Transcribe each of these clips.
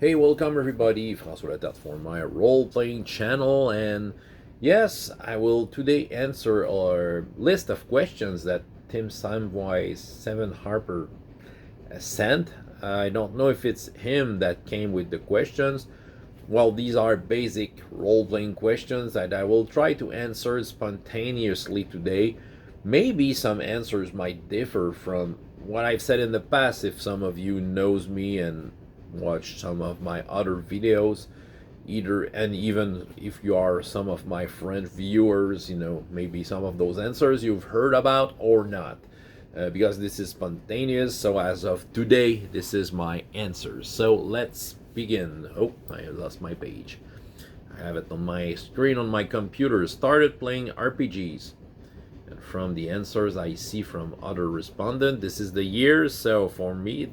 Hey, welcome everybody, François Latat for my role-playing channel, and yes, I will today answer our list of questions that Tim Samwise 7 Harper sent. I don't know if it's him that came with the questions. Well, these are basic role-playing questions that I will try to answer spontaneously today. Maybe some answers might differ from what I've said in the past if some of you knows me and watched some of my other videos, either, and even if you are some of my friend viewers, maybe some of those answers you've heard about or not. Because this is spontaneous, so as of today, this is my answers. So let's begin. Oh, I lost my page. I have it on my screen on my computer. Started playing RPGs. And from the answers I see from other respondents, this is the year. So for me,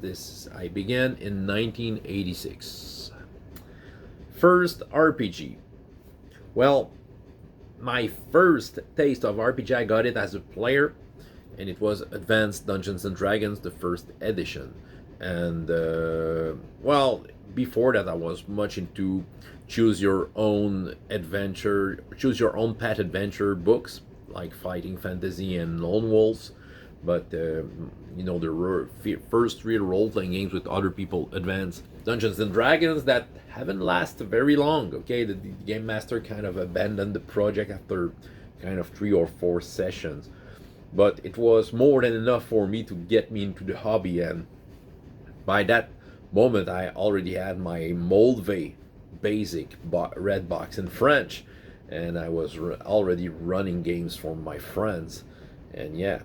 I began in 1986. First RPG. Well, my first taste of RPG, I got it as a player, and it was Advanced Dungeons and Dragons, the first edition. And well, before that, I was much into choose your own adventure, choose your own path adventure books like Fighting Fantasy and Lone Wolves. But there were first real role-playing games with other people, Advanced Dungeons and Dragons, that haven't lasted very long. Okay, the game master kind of abandoned the project after kind of 3 or 4 sessions, but it was more than enough for me to get me into the hobby. And by that moment, I already had my Moldve basic red box in French, and I was already running games for my friends. And yeah,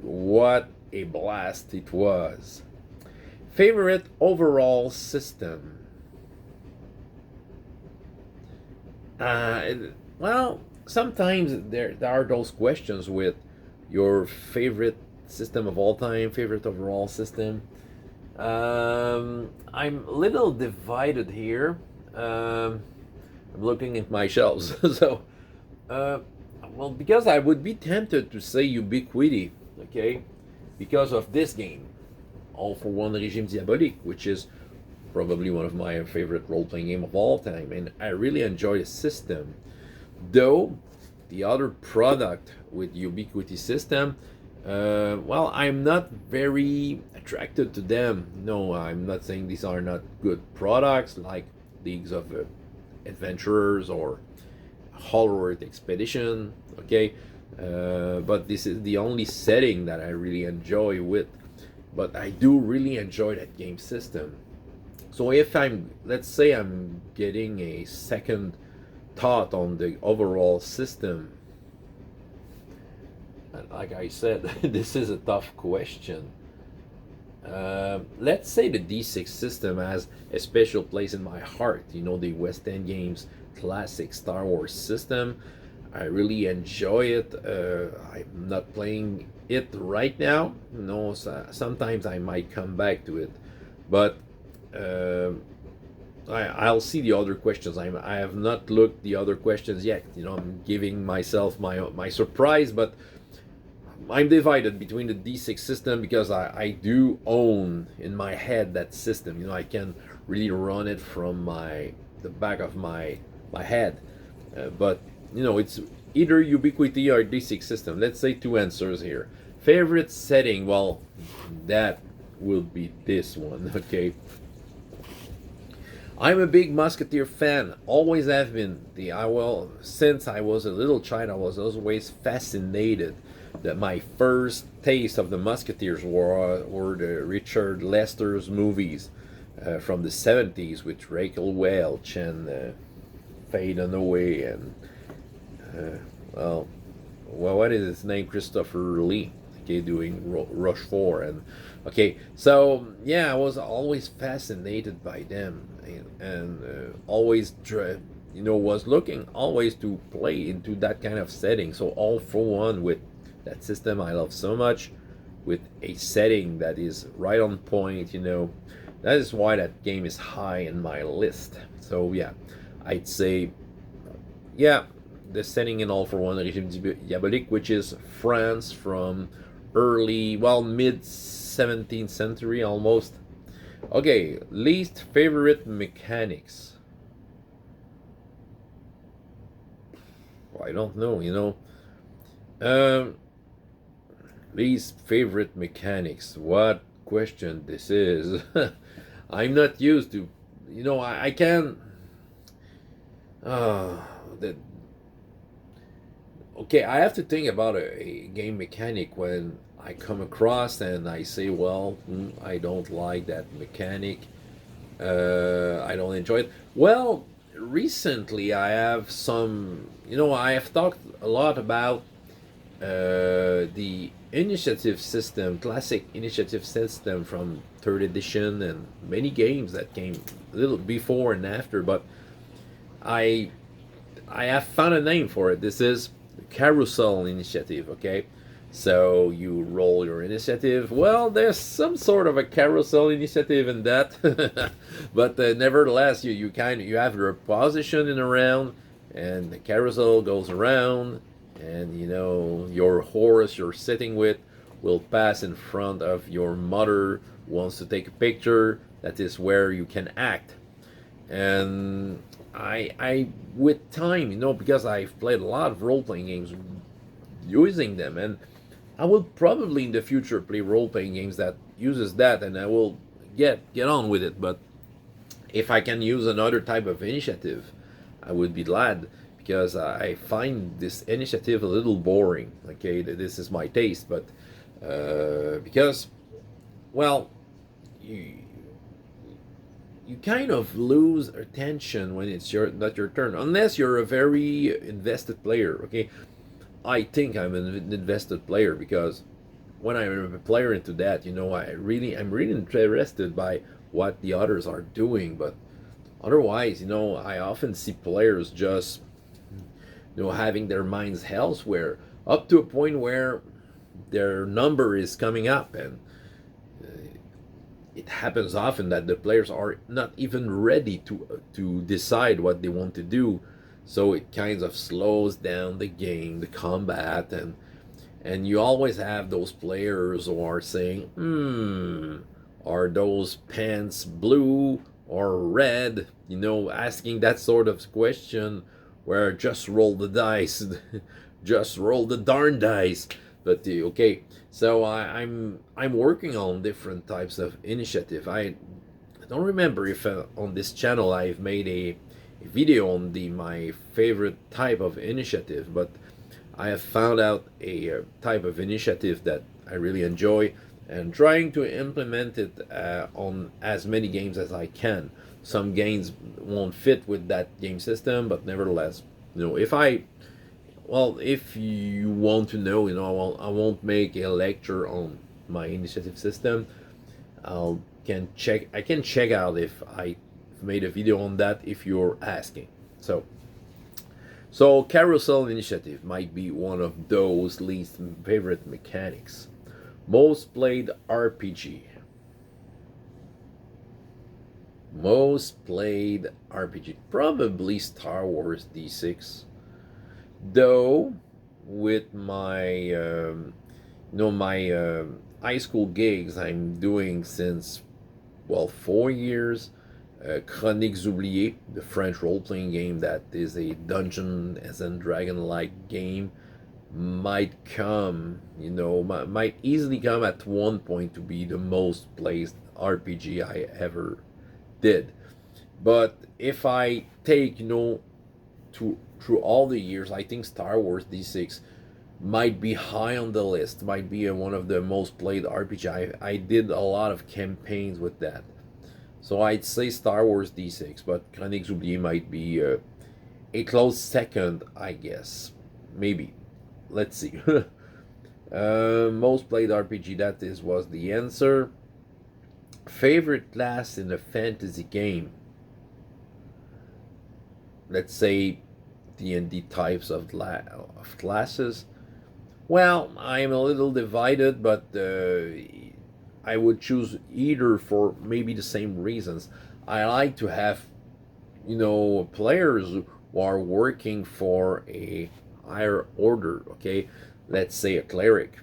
what a blast it was. Favorite overall system? Well, sometimes there are those questions with your favorite system of all time, favorite overall system. I'm a little divided here. I'm looking at my shelves. So, uh, well, because I would be tempted to say Ubiquity, okay, because of this game, All for One Régime Diabolique, which is probably one of my favorite role-playing game of all time, and I really enjoy the system. Though the other product with Ubiquity system, well, I'm not very attracted to them. No, I'm not saying these are not good products like Leagues of Adventurers or Hollow Expedition, okay? But this is the only setting that I really enjoy with. But I do really enjoy that game system. So if let's say I'm getting a second thought on the overall system, and like I said, this is a tough question. Let's say the D6 system has a special place in my heart. The West End Games classic Star Wars system. I really enjoy it. I'm not playing it right now. Sometimes I might come back to it, but I'll see the other questions. I have not looked the other questions yet. I'm giving myself my surprise, but I'm divided between the D6 system because I do own in my head that system. I can really run it from the back of my head. But it's either Ubiquity or D6 system. Let's say two answers here. Favorite setting? Well, that will be this one. Okay. I'm a big Musketeer fan. Always have been. Since I was a little child, I was always fascinated. That my first taste of the Musketeers were the Richard Lester's movies from the 70s with Raquel Welch and Faye Dunaway and what is his name? Christopher Lee. Okay, doing Rush 4. And okay, so yeah, I was always fascinated by them, and always was looking always to play into that kind of setting. So All for One with that system I love so much, with a setting that is right on point. That is why that game is high in my list. So yeah, I'd say, yeah, the setting in All for One Régime Diabolique, which is France from mid 17th century almost. Okay, least favorite mechanics. Well, I don't know, Um, least favorite mechanics. What question this is? I'm not used to, I can. Uh, the, okay, I have to think about a game mechanic when I come across and I say, well, I don't like that mechanic. I don't enjoy it. Well, recently I have I have talked a lot about the initiative system, classic initiative system from third edition, and many games that came a little before and after. But I I have found a name for it. This is carousel initiative. Okay, so you roll your initiative. Well, there's some sort of a carousel initiative in that, but nevertheless, you have your position in a round, and the carousel goes around, and your horse you're sitting with will pass in front of your mother who wants to take a picture. That is where you can act. And I with time, because I've played a lot of role playing games using them, and I will probably in the future play role playing games that uses that, and I will get on with it. But if I can use another type of initiative, I would be glad, because I find this initiative a little boring. Okay, this is my taste, but because, well, you, you kind of lose attention when it's not your turn, unless you're a very invested player. Okay, I think I'm an invested player, because when I'm a player into that, I'm really interested by what the others are doing. But otherwise, I often see players just having their minds elsewhere, up to a point where their number is coming up, and it happens often that the players are not even ready to decide what they want to do. So it kind of slows down the game, the combat, and you always have those players who are saying, are those pants blue or red? Asking that sort of question, where just roll the dice, just roll the darn dice. But okay, so I'm working on different types of initiative. I don't remember if on this channel I've made a video on the my favorite type of initiative, but I have found out a type of initiative that I really enjoy, and trying to implement it on as many games as I can. Some games won't fit with that game system, but nevertheless, if you want to know, I won't make a lecture on my initiative system. I can check out if I made a video on that if you're asking. So carousel initiative might be one of those least favorite mechanics. Most played RPG. Most played RPG. Probably Star Wars D6. Though, with my, my high school gigs I'm doing since, well, 4 years. Chroniques Oubliées, the French role-playing game that is a Dungeons and Dragon-like game, might easily come at one point to be the most played RPG I ever did. But if I take, through all the years, I think Star Wars D6 might be high on the list, might be one of the most played RPG. I did a lot of campaigns with that. So I'd say Star Wars D6, but Chroniques Oubliées might be a close second, I guess. Maybe. Let's see. Most played RPG, was the answer. Favorite class in a fantasy game? Let's say D&D types of classes. Well, I'm a little divided, but I would choose either for maybe the same reasons. I like to have, players who are working for a higher order. Okay, let's say a cleric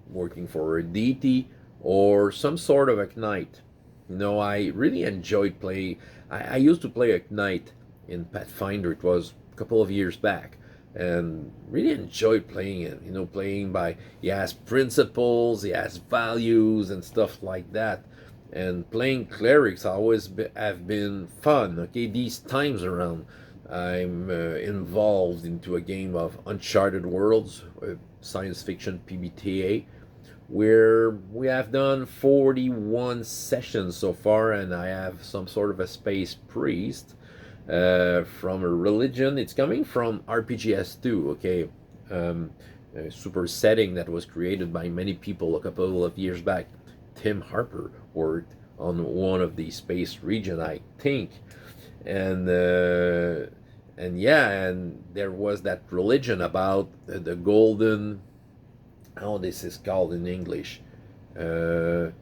working for a deity, or some sort of a knight. I really enjoyed playing. I used to play at night in Pathfinder. It was a couple of years back, and really enjoyed playing it. Playing by he has principles, he has values and stuff like that. And playing clerics have been fun. Okay, these times around, I'm involved into a game of Uncharted Worlds, science fiction PBTA, where we have done 41 sessions so far, and I have some sort of a space priest from a religion. It's coming from RPGS2, okay? A super setting that was created by many people a couple of years back. Tim Harper worked on one of the space region, I think, and yeah, and there was that religion about the golden, how this is called in English, the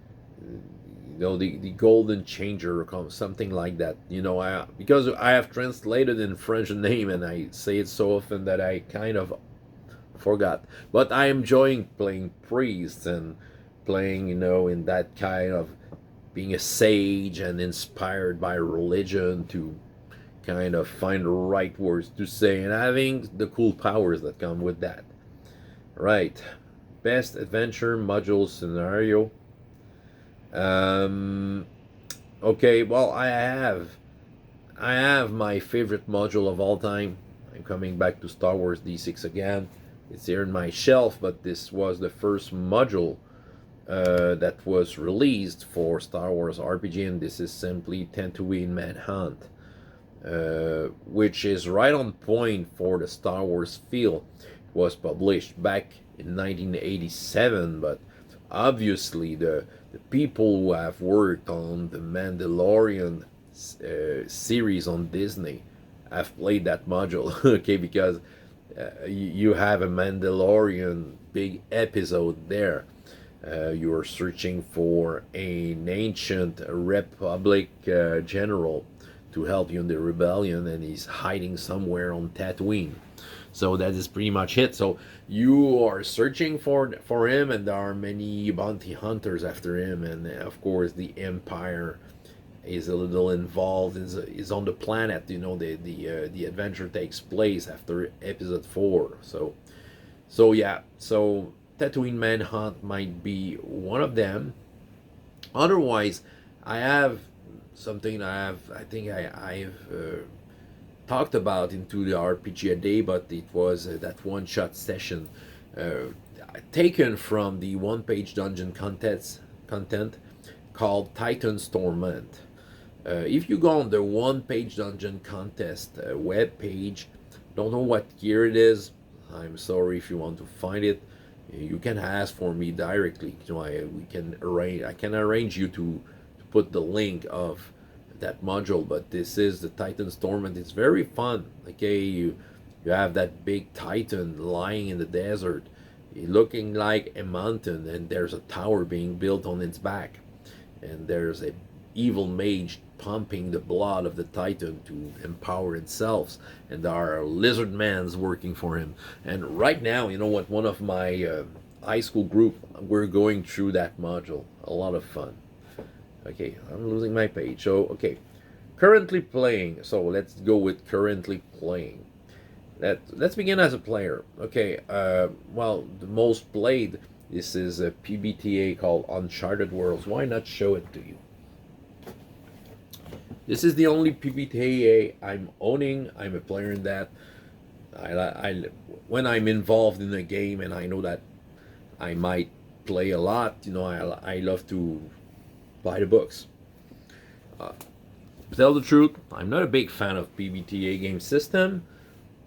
golden changer or something like that. Because I have translated in French name and I say it so often that I kind of forgot. But I am enjoying playing priests and playing, in that kind of being a sage and inspired by religion to kind of find the right words to say and having the cool powers that come with that. Right. Best adventure module scenario. Um, okay, well, I have my favorite module of all time. I'm coming back to Star Wars D6 again. It's here in my shelf, but this was the first module that was released for Star Wars RPG, and this is simply Tatooine Manhunt, which is right on point for the Star Wars feel. It was published back in 1987, but obviously the people who have worked on the Mandalorian series on Disney have played that module, okay, because you have a Mandalorian big episode there. You are searching for an ancient Republic general to help you in the rebellion, and he's hiding somewhere on Tatooine. So that is pretty much it. So you are searching for him, and there are many bounty hunters after him, and of course the Empire is a little involved. Is on the planet. The adventure takes place after episode 4. So yeah. So Tatooine Manhunt might be one of them. Otherwise, I have something I think I've talked about into the RPG a day, but it was that one-shot session uh, taken from the one-page dungeon content called Titan's Torment. If you go on the one-page dungeon contest web page, don't know what year it is. I'm sorry if you want to find it. You can ask for me directly. I can arrange you to put the link of that module. But this is the Titan's Torment. It's very fun. Okay, you have that big Titan lying in the desert, looking like a mountain, and there's a tower being built on its back, and there's a evil mage pumping the blood of the Titan to empower itself, and there are lizard mans working for him. And right now, you know what? One of my high school group, we're going through that module. A lot of fun. Okay, I'm losing my page. So okay, currently playing. So let's go with currently playing. Let's begin as a player. Okay. Well, the most played. This is a PBTA called Uncharted Worlds. Why not show it to you? This is the only PBTA I'm owning. I'm a player in that. When I'm involved in a game and I know that I might play a lot, I love to buy the books. To tell the truth, I'm not a big fan of PBTA game system,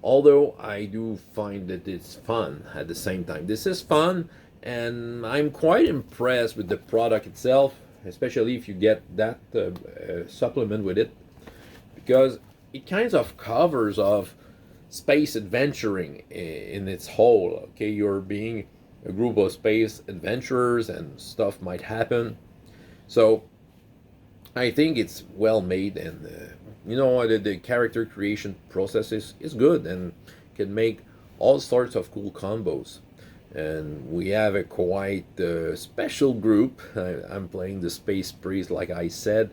although I do find that it's fun at the same time. This is fun, and I'm quite impressed with the product itself, especially if you get that supplement with it, because it kind of covers of space adventuring in its whole. Okay, you're being a group of space adventurers and stuff might happen. So I think it's well made, and the character creation process is good and can make all sorts of cool combos. and we have a quite special group. I'm playing the Space Priest, like I said,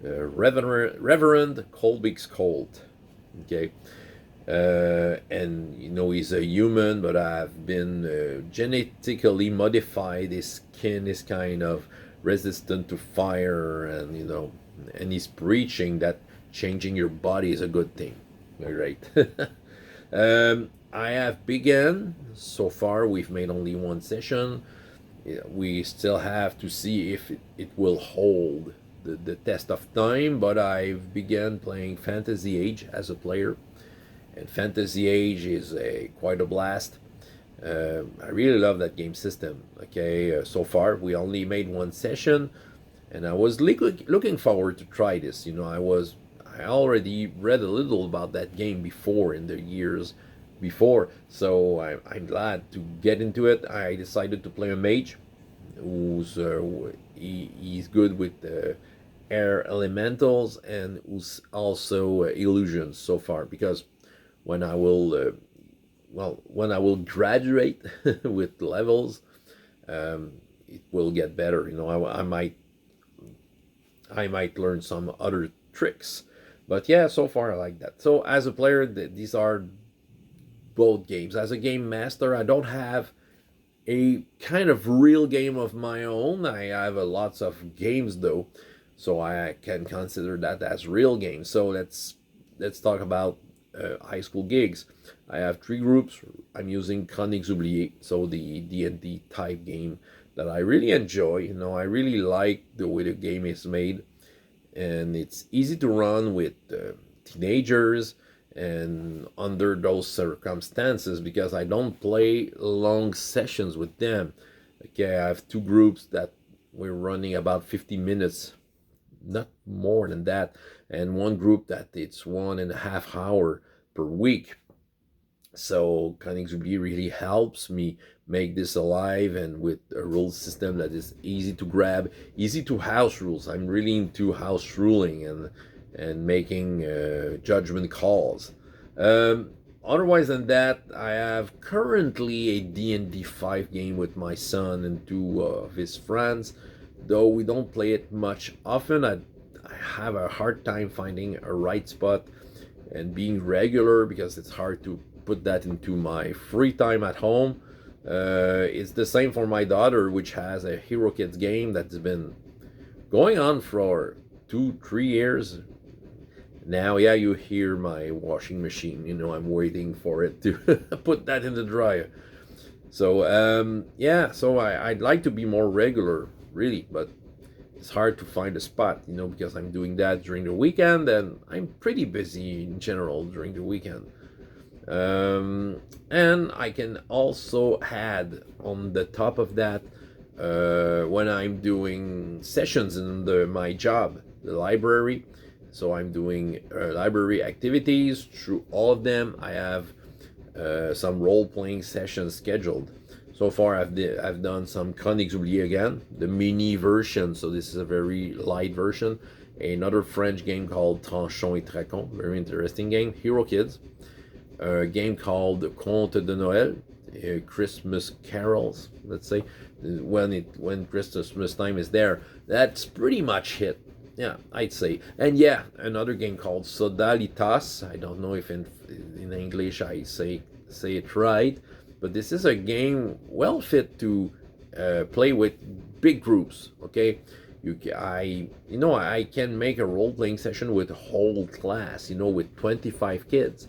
Reverend Colby's Colt. Okay, and he's a human, but I've been genetically modified. His skin is kind of resistant to fire, and and he's preaching that changing your body is a good thing. All right. I have begun. So far, we've made only one session. Yeah, we still have to see if it will hold the test of time, but I've begun playing Fantasy Age as a player, and Fantasy Age is quite a blast. I really love that game system. Okay, so far we only made one session, and I was looking forward to try this. I already read a little about that game before in the years before, so I'm glad to get into it. I decided to play a mage who's he's good with air elementals and who's also illusions so far, because when I will when I will graduate with levels, it will get better. I might learn some other tricks, but yeah, so far I like that. So as a player, these are both games. As a game master, I don't have a kind of real game of my own. I have lots of games though, so I can consider that as real games. So let's talk about high school gigs. I have three groups. I'm using Chroniques Oubliées, so the D&D type game that I really enjoy. I really like the way the game is made, and it's easy to run with teenagers and under those circumstances, because I don't play long sessions with them. Okay, I have two groups that we're running about 50 minutes, not more than that, and one group that it's 1.5 hours per week. So Chroniques really helps me make this alive, and with a rule system that is easy to grab, easy to house rules. I'm really into house ruling and making judgment calls. Otherwise than that, I have currently a D&D 5 game with my son and two of his friends, though we don't play it much often. I have a hard time finding a right spot and being regular, because it's hard to put that into my free time at home. It's the same for my daughter, which has a Hero Kids game that's been going on for 2-3 years now. Yeah, you hear my washing machine. I'm waiting for it to put that in the dryer. So yeah, so I'd like to be more regular, really, but it's hard to find a spot, because I'm doing that during the weekend, and I'm pretty busy in general during the weekend. And I can also add on the top of that, when I'm doing sessions in my job, the library. So I'm doing library activities. Through all of them, I have some role-playing sessions scheduled. So far, I've done some Chroniques Oubliées again, the mini version. So this is a very light version. Another French game called Tranchons et Tracons, very interesting game. Hero Kids. A game called Conte de Noël, Christmas carols. Let's say when Christmas time is there, that's pretty much hit. Yeah, I'd say. And yeah, another game called Sodalitas. I don't know if in English I say it right, but this is a game well fit to play with big groups. Okay, I can make a role playing session with a whole class. With 25 kids.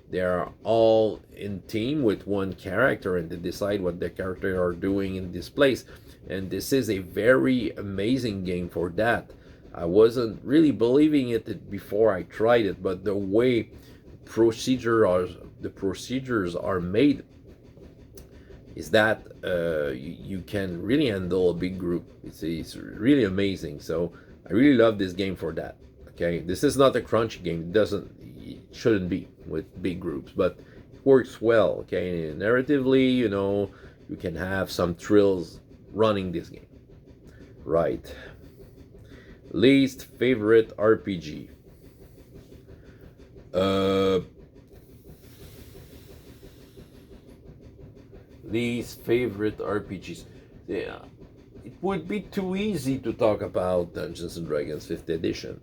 They're all in team with one character, and they decide what the character are doing in this place. And this is a very amazing game for that. I wasn't really believing it before I tried it, but the way the procedures are made is that you can really handle a big group. It's really amazing. So I really love this game for that. Okay, this is not a crunchy game. It shouldn't be with big groups, but it works well. Okay, narratively, you can have some thrills running this game. Right. Least favorite RPG. Uh, Least favorite RPGs. Yeah, it would be too easy to talk about Dungeons and Dragons 5th edition.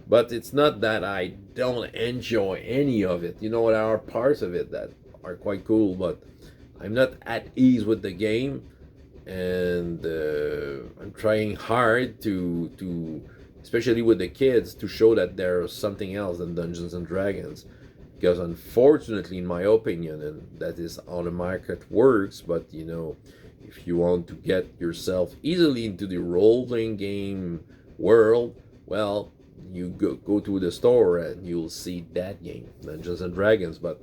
But it's not that I don't enjoy any of it. You know, there are parts of it that are quite cool, but I'm not at ease with the game, and I'm trying hard to especially with the kids to show that there's something else than Dungeons and Dragons. Because unfortunately, in my opinion, and that is how the market works, but you know, if you want to get yourself easily into the role-playing game world, well, you go to the store and you'll see that game, Dungeons and Dragons. But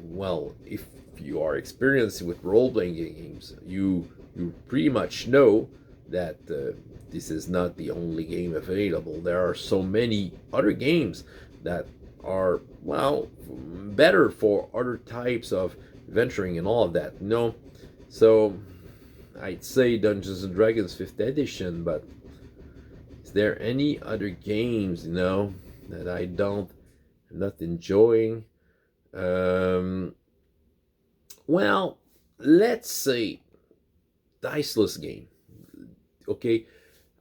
well, if you are experienced with role-playing games, you pretty much know that this is not the only game available. There are so many other games that are, well, better for other types of venturing and all of that, you know. So I'd say Dungeons and Dragons 5th edition, but is there any other games, you know, that I'm not enjoying? Um, well, let's say diceless game. Okay,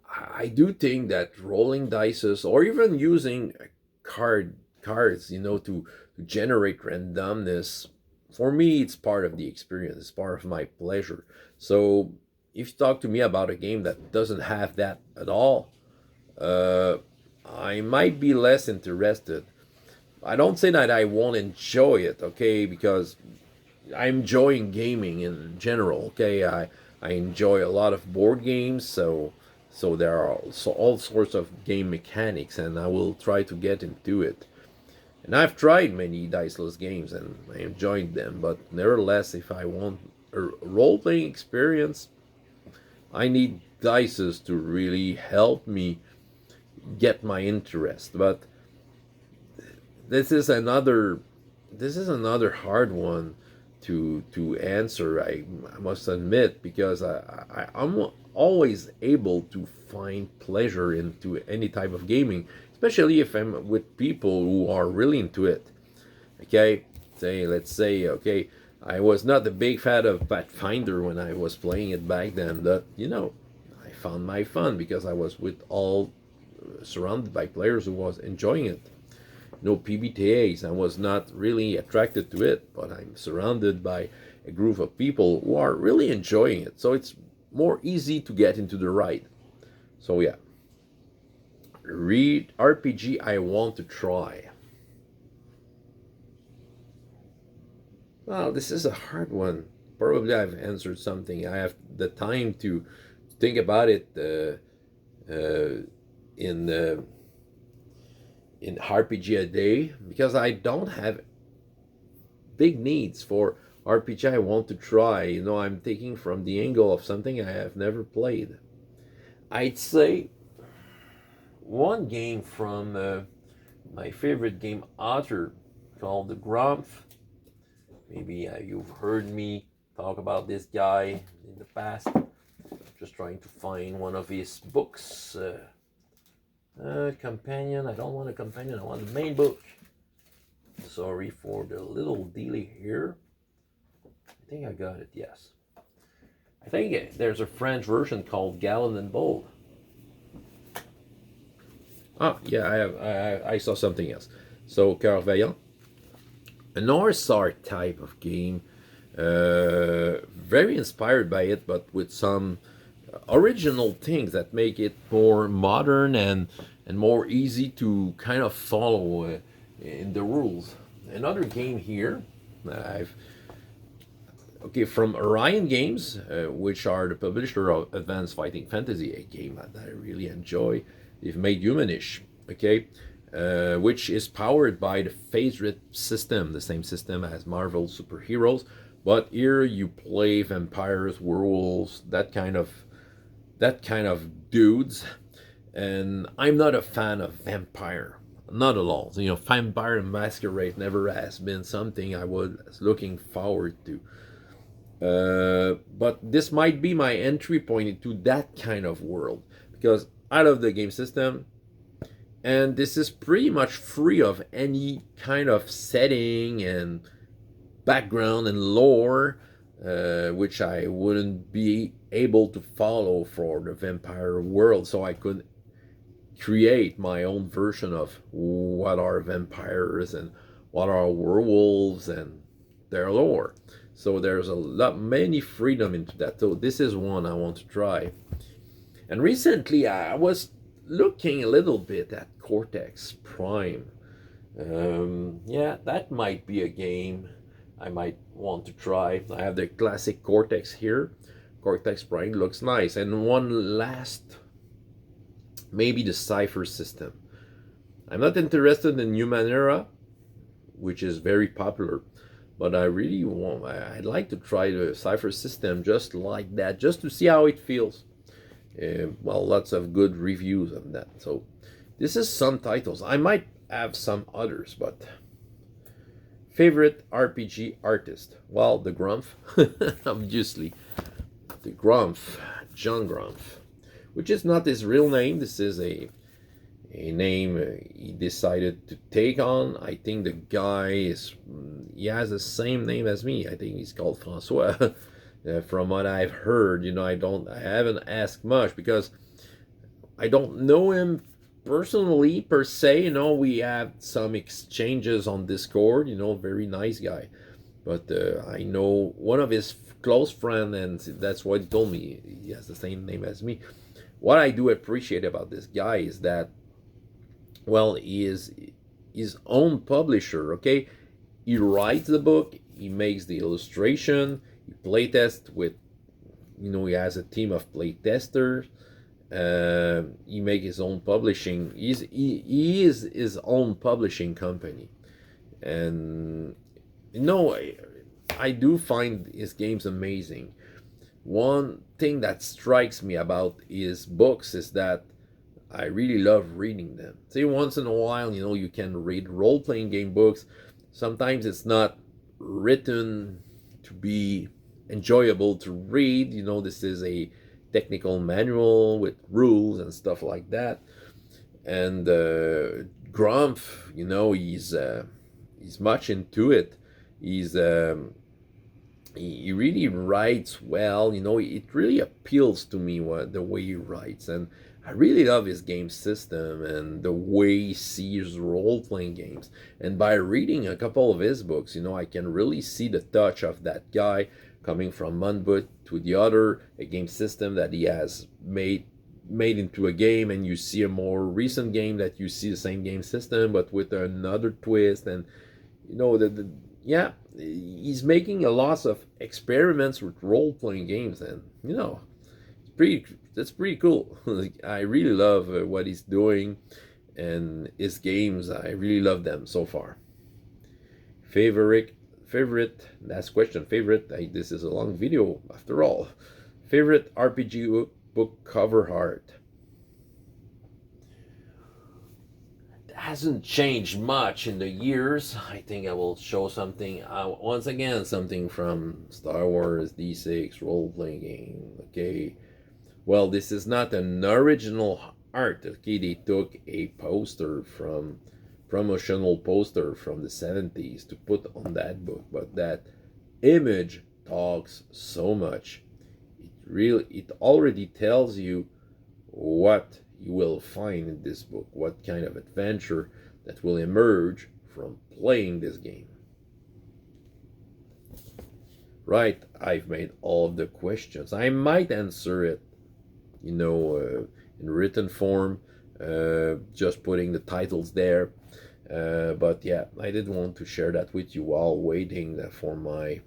I do think that rolling dices or even using cards, you know, to generate randomness, for me it's part of the experience. It's part of my pleasure. So if you talk to me about a game that doesn't have that at all, uh, I might be less interested. I don't say that I won't enjoy it, okay, because I'm enjoying gaming in general. Okay, I enjoy a lot of board games, so there are also all sorts of game mechanics, and I will try to get into it. And I've tried many diceless games, and I enjoyed them. But nevertheless, if I want a role playing experience, I need dices to really help me get my interest. But this is another this is another hard one to answer. I must admit, because I'm always able to find pleasure into any type of gaming, especially if I'm with people who are really into it. Okay, let's say, okay, I was not a big fan of Pathfinder when I was playing it back then, but you know, I found my fun because I was with all surrounded by players who was enjoying it. No PBTAs. I was not really attracted to it, but I'm surrounded by a group of people who are really enjoying it. So it's more easy to get into the ride. So yeah, read RPG I want to try. Well, this is a hard one. Probably I've answered something. I have the time to think about it in RPG a day, because I don't have big needs for RPG I want to try. You know, I'm taking from the angle of something I have never played. I'd say one game from my favorite game author called the Grumpf. Maybe you've heard me talk about this guy in the past. Just trying to find one of his books. Companion. I don't want a companion. I want the main book. Sorry for the little delay here. I think I got it. Yes. I think there's a French version called Gallant and Bold. Ah, yeah. I saw something else. So Cœur Vaillant, a Northstar type of game. Very inspired by it, but with some original things that make it more modern and more easy to kind of follow in the rules. Another game here that I've okay, from Orion Games, which are the publisher of Advanced Fighting Fantasy, a game that I really enjoy. They've made Humanish, okay, which is powered by the Phase Rip system, the same system as Marvel superheroes. But here you play vampires, werewolves, that kind of dudes, and I'm not a fan of vampire, not at all. You know, Vampire Masquerade never has been something I was looking forward to. But this might be my entry point into that kind of world, because I love the game system, and this is pretty much free of any kind of setting and background and lore. which I wouldn't be able to follow for the vampire world, so I could create my own version of what are vampires and what are werewolves and their lore. So there's a lot, many freedom into that. So this is one I want to try. And recently I was looking a little bit at Cortex Prime. Yeah, that might be a game I might want to try. I have the classic Cortex here. Cortex Prime looks nice. And one last, maybe the Cipher system. I'm not interested in Numenera, which is very popular, but I really want, I'd like to try the Cipher system just like that, just to see how it feels. Well, lots of good reviews on that. So this is some titles. I might have some others, but favorite RPG artist? Well, the Grumph, obviously. The Grumph, John Grumph, which is not his real name. This is a name he decided to take on. I think the guy is, he has the same name as me. I think he's called Francois. From what I've heard, I haven't asked much because I don't know him personally per se. We have some exchanges on Discord. Very nice guy, but I know one of his close friend, and that's what he told me. He has the same name as me. What I do appreciate about this guy is that, well, he is his own publisher. Okay, he writes the book, he makes the illustration, he playtests with, he has a team of playtesters. He makes his own publishing. He is his own publishing company, and I do find his games amazing. One thing that strikes me about his books is that I really love reading them. See, once in a while, you can read role-playing game books. Sometimes it's not written to be enjoyable to read. This is a technical manual with rules and stuff like that. And Grumph, he's much into it. He really writes well. It really appeals to me the way he writes, and I really love his game system and the way he sees role-playing games. And by reading a couple of his books, I can really see the touch of that guy coming from one book to the other, a game system that he has made into a game, and you see a more recent game that you see the same game system but with another twist. And yeah, he's making a lot of experiments with role-playing games, and that's pretty cool. I really love what he's doing, and his games, I really love them so far. Favorite, last question, favorite, this is a long video after all. Favorite RPG book cover art? Hasn't changed much in the years. I think I will show something, once again, something from Star Wars D6 role-playing game. Okay, well, this is not an original art. Okay, they took a promotional poster from the 70s to put on that book, but that image talks so much. It already tells you what you will find in this book, what kind of adventure that will emerge from playing this game. Right, I've made all of the questions. I might answer it, in written form, just putting the titles there. But yeah, I did want to share that with you while waiting for my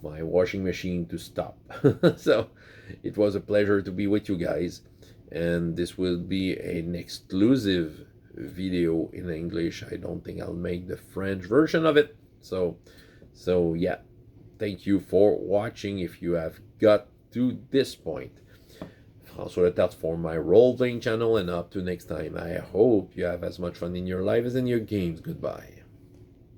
washing machine to stop. So it was a pleasure to be with you guys, and this will be an exclusive video in English. I don't think I'll make the French version of it. So yeah, thank you for watching if you have got to this point. François Letarte for my role-playing channel, and up to next time, I hope you have as much fun in your life as in your games. Goodbye.